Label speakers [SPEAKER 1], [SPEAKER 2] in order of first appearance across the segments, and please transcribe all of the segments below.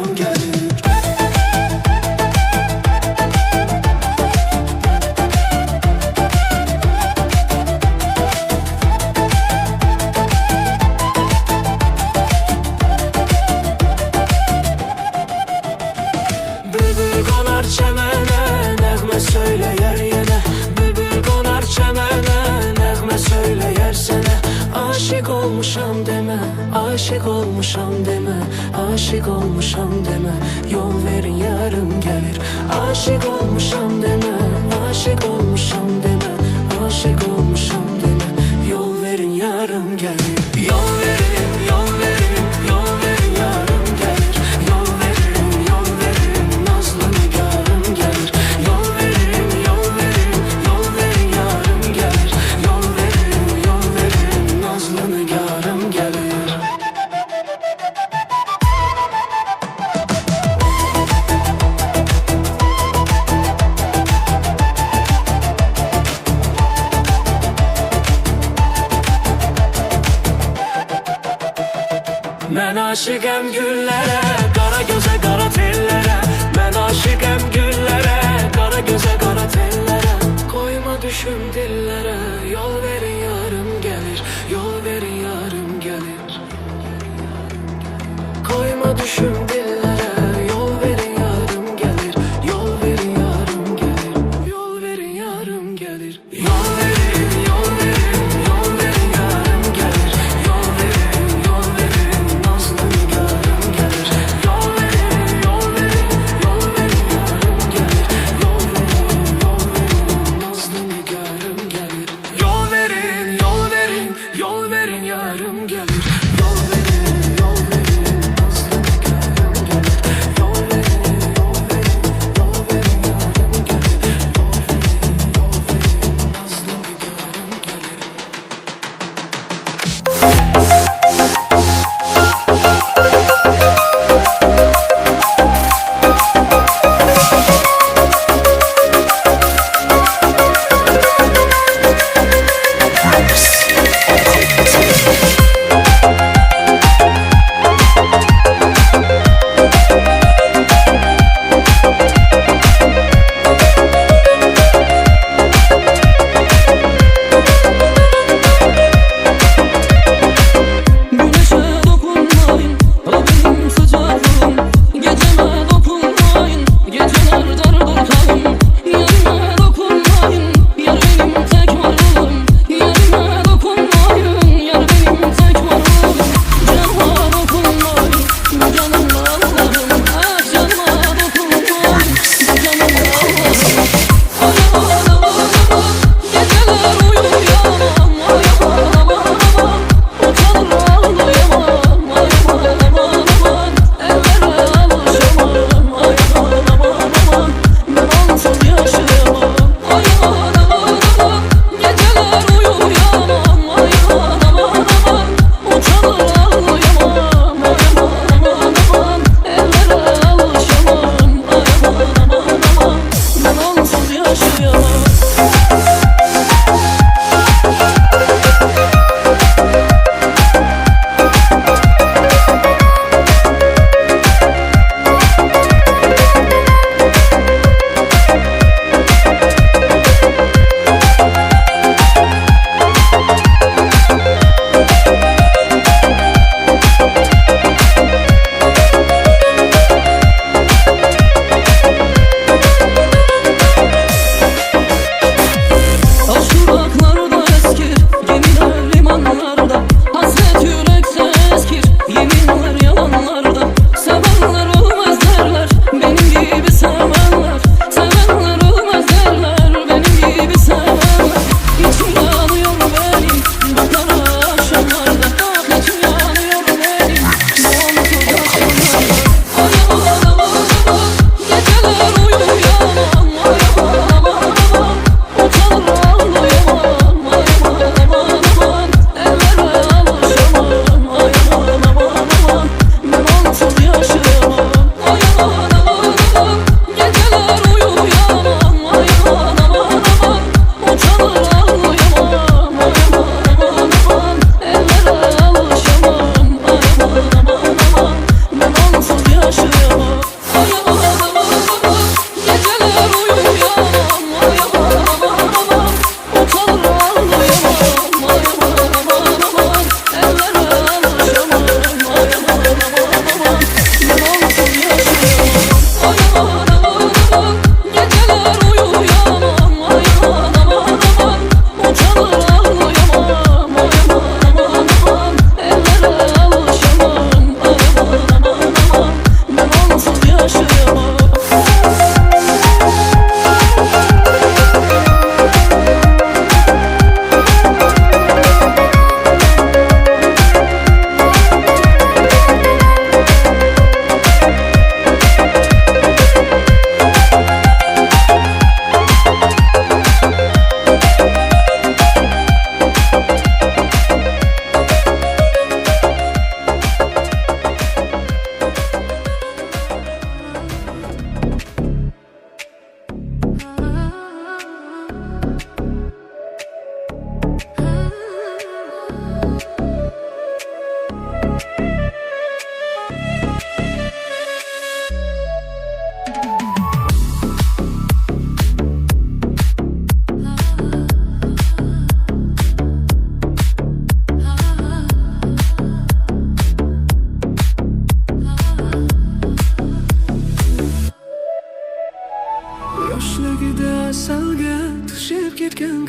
[SPEAKER 1] yarım gelir. Bülbül konar çemene, nəğmə söyleyer yenə. Bülbül konar çemene, nəğmə söyleyer sənə. Aşık olmuşam deme, aşık olmuşam deme, aşık olmuşam deme, yol verin yarım gelir. Aşık olmuşam deme, aşık olmuşam deme, aşık olmuşam deme, yol verin yarım gelir. Yol verin, yol verin, yol verin yarım gelir. Yol verin, yol verin, nazlı nigarım gelir. Yol verin, yol verin, yol verin yarım gelir. Yol verin, yol verin, nazlı nigarım gelir. Mən aşıqəm güllərə, qara gözə, qara tellərə. Mən aşıqəm güllərə, qara gözə, qara tellərə. Koyma düşüm dillərə, yol verin yarım gelir. Yol verin yarım gelir. Koyma düşüm dillere, yol verin yarım gelir. Yol verin yarım gelir. Yol verin yarım gelir. Yol verin, yol verin, yol verin yarım gelir. Yol verin, yol verin, nazlı nigarım gelir. Yol verin, yol verin, yol verin yarım gelir. Yol verin, yol verin, nazlı nigarım gelir. Yol verin, yol verin, yol verin yarım gelir. Yol verin, yol verin, nazlı nigarım gelir.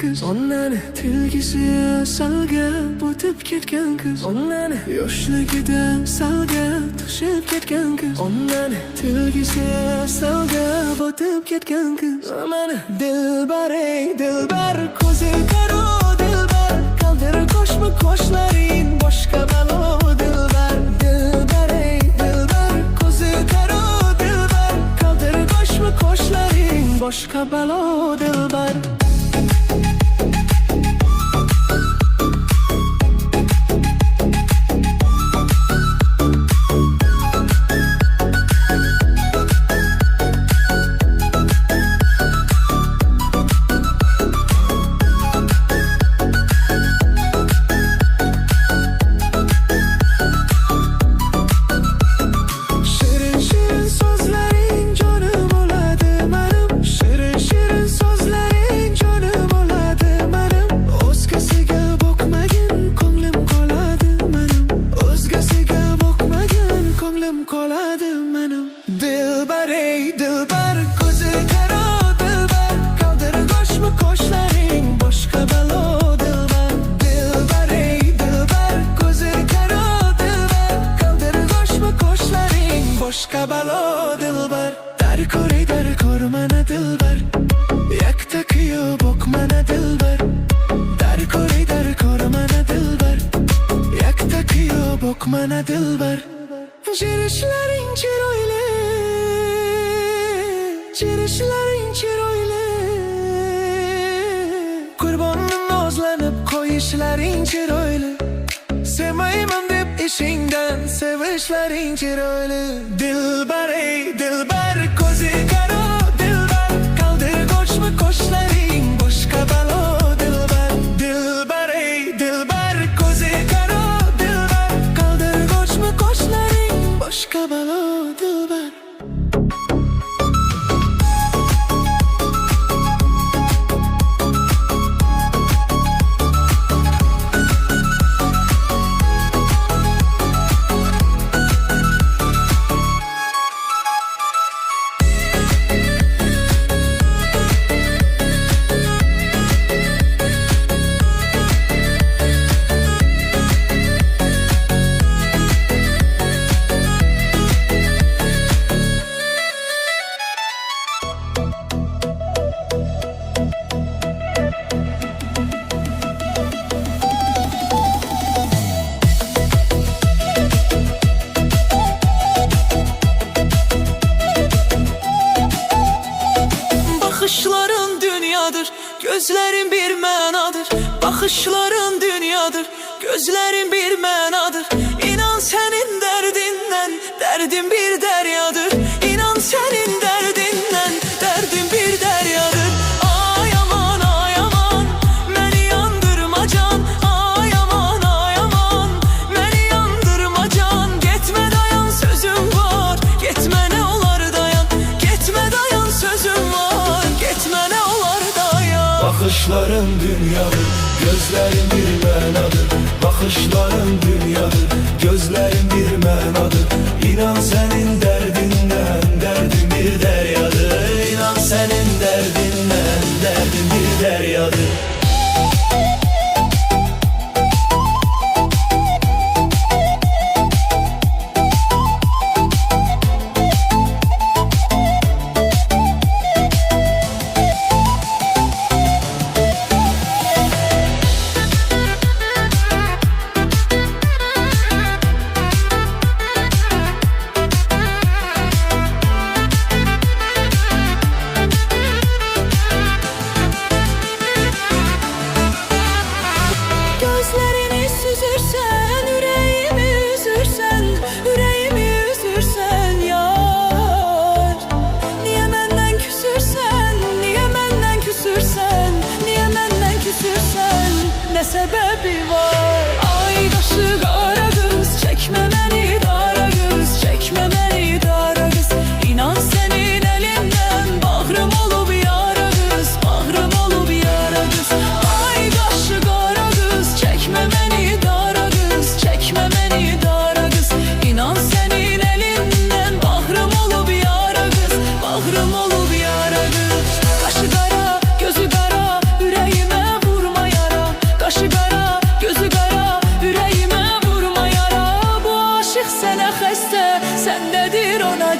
[SPEAKER 1] kız. Ondan tilgisi salga botib ketgan kız. Ondan yoshligida salga tushib ketgan kız. Ondan tilgisi salga botib ketgan kız. Mana dilbar ey dilbar, ko'zi qaro dilbar, qaldir qo'shma qo'shlaring boshqa balo dilbar. Dilbar ey dilbar, ko'zi qaro dilbar, qaldir qo'shma qo'shlaring boshqa balo dilbar. Dilbar ey dilbar, ko'zi qaro dilbar, qaldir qo'shma qo'shlaring boshqa balo dilbar. Dilbar ey dilbar, ko'zi qaro dilbar, qaldir qo'shma qo'shlaring boshqa balo dilbar. Dar ko'r mana dilbar, yakta kuyib o'q mana dilbar. Dar ko'r mana dilbar, yakta kuyib o'q mana dilbar. Jirişlerin chiroyli, jirişlerin chiroyli, qurbonning nozlanib qo'yishlaring chiroyli, sevmayman deb ishingdan sevishlaring chiroyli. Dilbar ey dilbar, ko'zi qaro dilbar, qaldir qo'shma qo'shlaring boshqa balo dilbar. Dilbar ey dilbar, ko'zi qaro dilbar, qaldir qo'shma qo'shlaring boshqa balo dilbar. Bakışların dünyadır, gözlerin bir menadır. Bakışların dünyadır, gözlerin bir menadır. İnan senin derdinden, derdin bir deryadır. İnan senin derdinden, derdin bir deryadır. Ay aman ay aman, beni yandırma can. Ay aman ay aman, beni yandırma can. Gitme dayan sözüm var, gitme ne olar dayan. Gitme dayan sözüm var, gitme ne olar dayan.
[SPEAKER 2] Bakışların dünyadır, gözlerin bir menadır. Bakışların dünyadır, gözlerin bir menadır. İnan senin derdinden, derdin bir deryadır. İnan senin derdinden, derdin bir deryadır.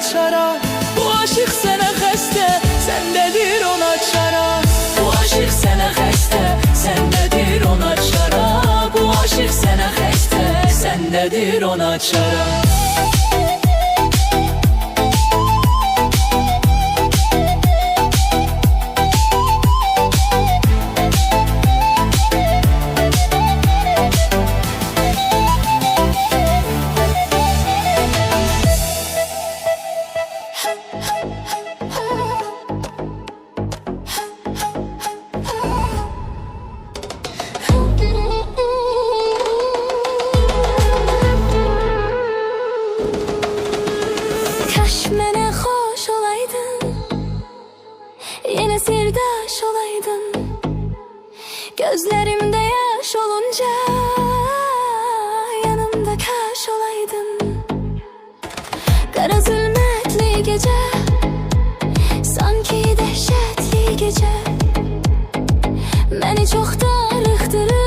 [SPEAKER 1] açara. Bu aşık sənə xəstə, səndədir ona çara. Bu aşık sənə xəstə, səndədir ona çara. Bu aşık sənə xəstə, səndədir ona çara.
[SPEAKER 3] Kaş mənə xoş olaydın, yenə sirdaş olaydın. Gözlərimdə yaş olunca yanımda kaş olaydın. Qara zülmətli gecə, sanki dəhşətli gecə, məni çox darıxdırır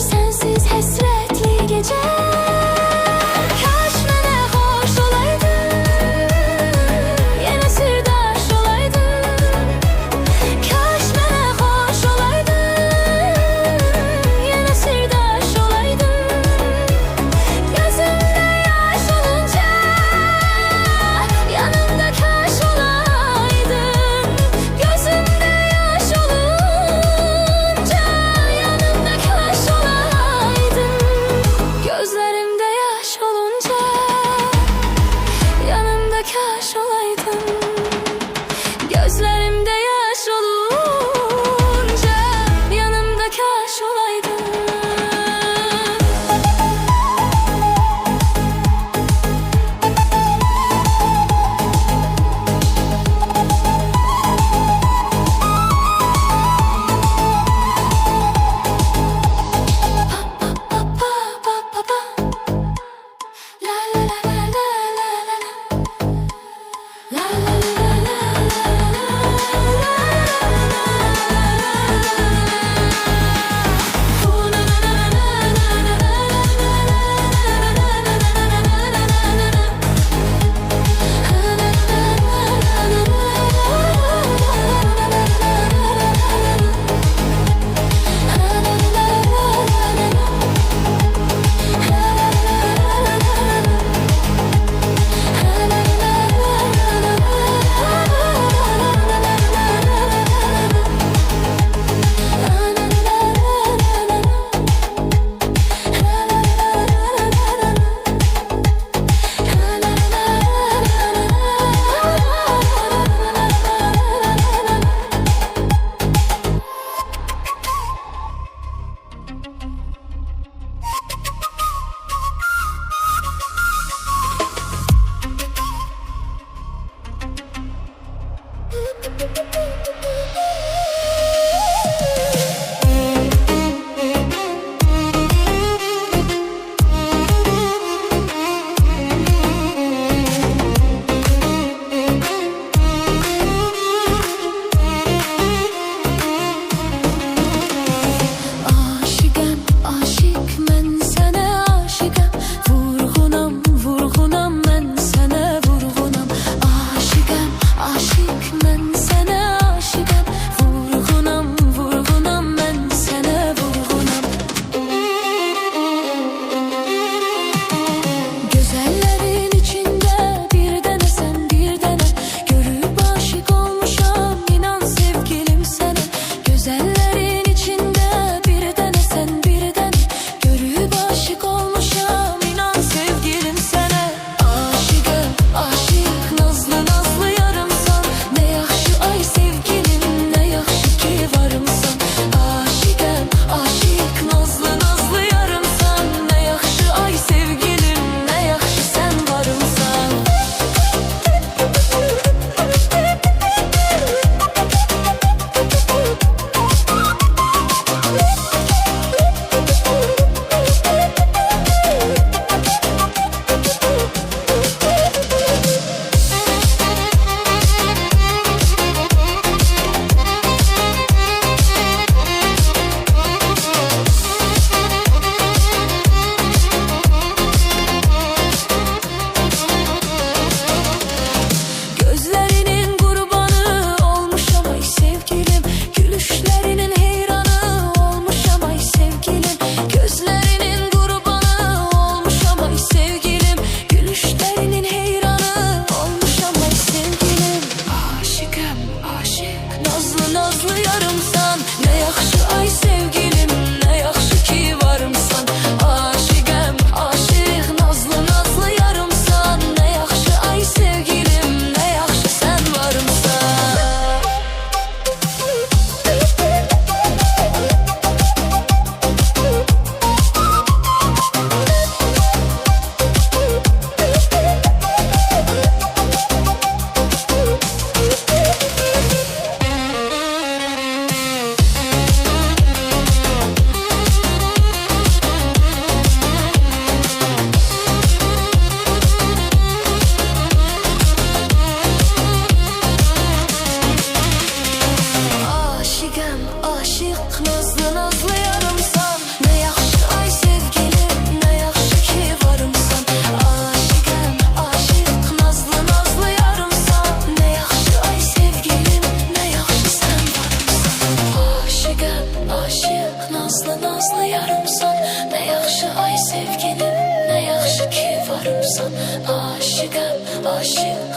[SPEAKER 3] sənsiz həsrətli gecə. Kaş mənə xoş olaydın, yenə sirdaş olaydın. Kaş mənə xoş olaydın, yenə sirdaş olaydın. Gözümdə yaş olunca yanımda kaş olaydın. Gözümdə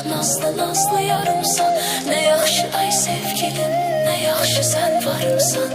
[SPEAKER 3] Nazlı nazlı yarımsan. Ne yaxşı ay sevgilim, ne yaxşı sen varımsan.